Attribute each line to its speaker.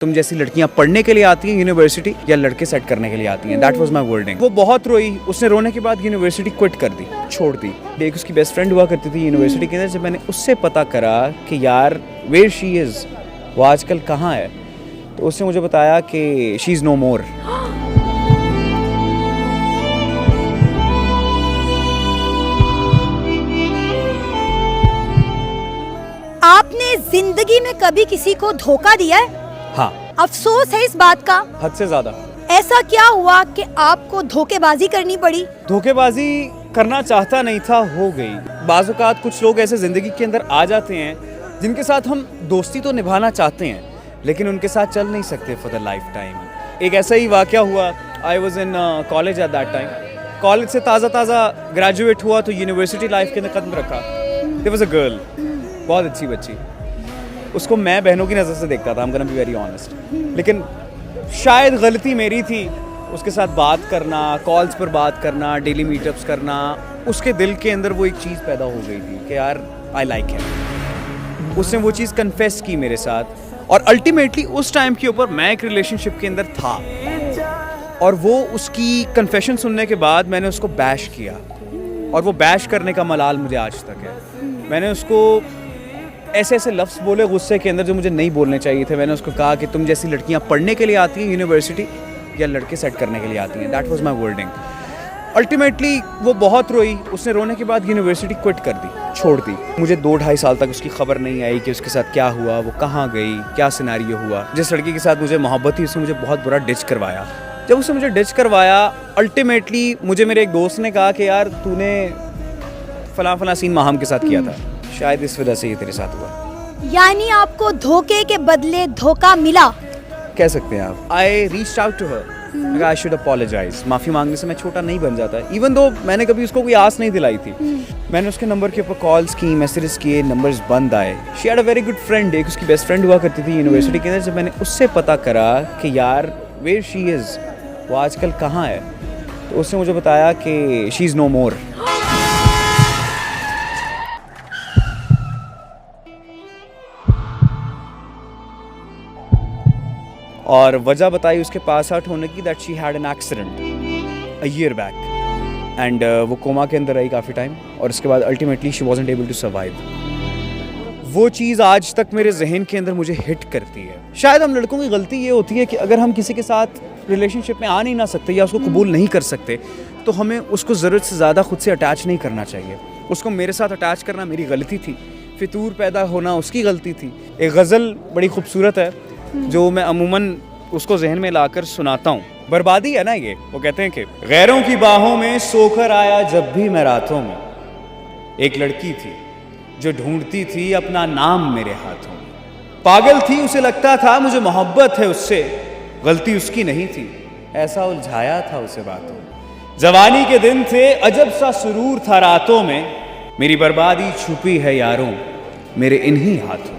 Speaker 1: तुम जैसी लड़कियां पढ़ने के लिए आती हैं यूनिवर्सिटी या लड़के सेट करने के लिए आती हैं। That was my wording. वो बहुत रोई। उसने रोने के बाद यूनिवर्सिटी क्विट कर दी, छोड़ दी। एक उसकी बेस्ट फ्रेंड हुआ करती थी यूनिवर्सिटी के अंदर। जब मैंने उससे पता करा कि यार वेयर शी इज़, वो आजकल कहाँ है, तो उसने मुझे बताया कि शी इज़ नो मोर।
Speaker 2: आपने जिंदगी में कभी किसी को धोखा दिया है?
Speaker 1: हाँ,
Speaker 2: अफसोस है इस बात का।
Speaker 1: हद से ज़्यादा।
Speaker 2: ऐसा क्या हुआ कि आपको धोखेबाजी करनी पड़ी?
Speaker 1: धोखेबाजी करना चाहता नहीं था, हो गई। बाज़ औक़ात कुछ लोग ऐसे ज़िंदगी के अंदर आ जाते हैं जिनके साथ हम दोस्ती तो निभाना चाहते हैं लेकिन उनके साथ चल नहीं सकते फॉर द लाइफ टाइम। एक ऐसा ही वाक़या हुआ। I was in college at that time. College से ताज़ा ग्रेजुएट हुआ तो यूनिवर्सिटी लाइफ के अंदर कदम रखा। देयर वाज अ गर्ल, बहुत अच्छी बच्ची। उसको मैं बहनों की नज़र से देखता था, I am gonna be very honest. लेकिन शायद गलती मेरी थी उसके साथ बात करना, कॉल्स पर बात करना, डेली मीटअप्स करना। उसके दिल के अंदर वो एक चीज़ पैदा हो गई थी कि यार आई लाइक हिम। उसने वो चीज़ कन्फेस की मेरे साथ और अल्टीमेटली उस टाइम के ऊपर मैं एक रिलेशनशिप के अंदर था और वो उसकी कन्फेशन सुनने के बाद मैंने उसको बैश किया और वो बैश करने का मलाल मुझे आज तक है। मैंने उसको ऐसे ऐसे लफ्ज़ बोले गुस्से के अंदर जो मुझे नहीं बोलने चाहिए थे। मैंने उसको कहा कि तुम जैसी लड़कियां पढ़ने के लिए आती हैं यूनिवर्सिटी या लड़के सेट करने के लिए आती हैं। That was my wording. Ultimately वो बहुत रोई। उसने रोने के बाद यूनिवर्सिटी क्विट कर दी, छोड़ दी। मुझे 2-2.5 साल तक उसकी खबर नहीं आई कि उसके साथ क्या हुआ, वो कहाँ गई, क्या सिनेरियो हुआ। जिस लड़की के साथ मुझे मोहब्बत थी उसने मुझे बहुत बुरा डिच करवाया। जब उसने मुझे डिच करवाया अल्टीमेटली मुझे मेरे एक दोस्त ने कहा कि यार तूने फलां सीन माहम के साथ किया था, शायद इस वजह से ये तेरे साथ हुआ।
Speaker 2: यानी आपको धोखे के बदले धोखा मिला,
Speaker 1: कह सकते हैं आप। I reached out to her, I should apologise. माफ़ी मांगने से मैं छोटा नहीं बन जाता, इवन दो मैंने कभी उसको कोई आस नहीं दिलाई थी। मैंने उसके नंबर के ऊपर कॉल्स की, मैसेजेस किए, नंबर्स बंद आए। She had a very good friend. एक उसकी बेस्ट फ्रेंड हुआ करती थी यूनिवर्सिटी के अंदर। जब मैंने उससे पता करा कि यार वेयर शी इज़, वो आजकल कहाँ है, तो उसने मुझे बताया कि शी इज़ नो मोर। और वजह बताई उसके पास आउट होने की, that she had an accident a year back and वो कोमा के अंदर रही काफ़ी टाइम और उसके बाद ultimately she wasn't able to survive. वो चीज़ आज तक मेरे जहन के अंदर मुझे हिट करती है। शायद हम लड़कों की गलती ये होती है कि अगर हम किसी के साथ रिलेशनशिप में आ नहीं ना सकते या उसको कबूल नहीं कर सकते तो हमें उसको ज़रूरत से ज़्यादा खुद से अटैच नहीं करना चाहिए। उसको मेरे साथ अटैच करना मेरी गलती थी, फितूर पैदा होना उसकी गलती थी। एक गज़ल बड़ी खूबसूरत है जो मैं अमूमन उसको जहन में लाकर सुनाता हूँ। बर्बादी है ना ये। वो कहते हैं कि गैरों की बाहों में सोकर आया जब भी मैं रातों में, एक लड़की थी जो ढूंढती थी अपना नाम मेरे हाथों में। पागल थी, उसे लगता था मुझे मोहब्बत है उससे, गलती उसकी नहीं थी, ऐसा उलझाया था उसे बातों में। जवानी के दिन थे, अजब सा सुरूर था रातों में, मेरी बर्बादी छुपी है यारों मेरे इन्हीं हाथों।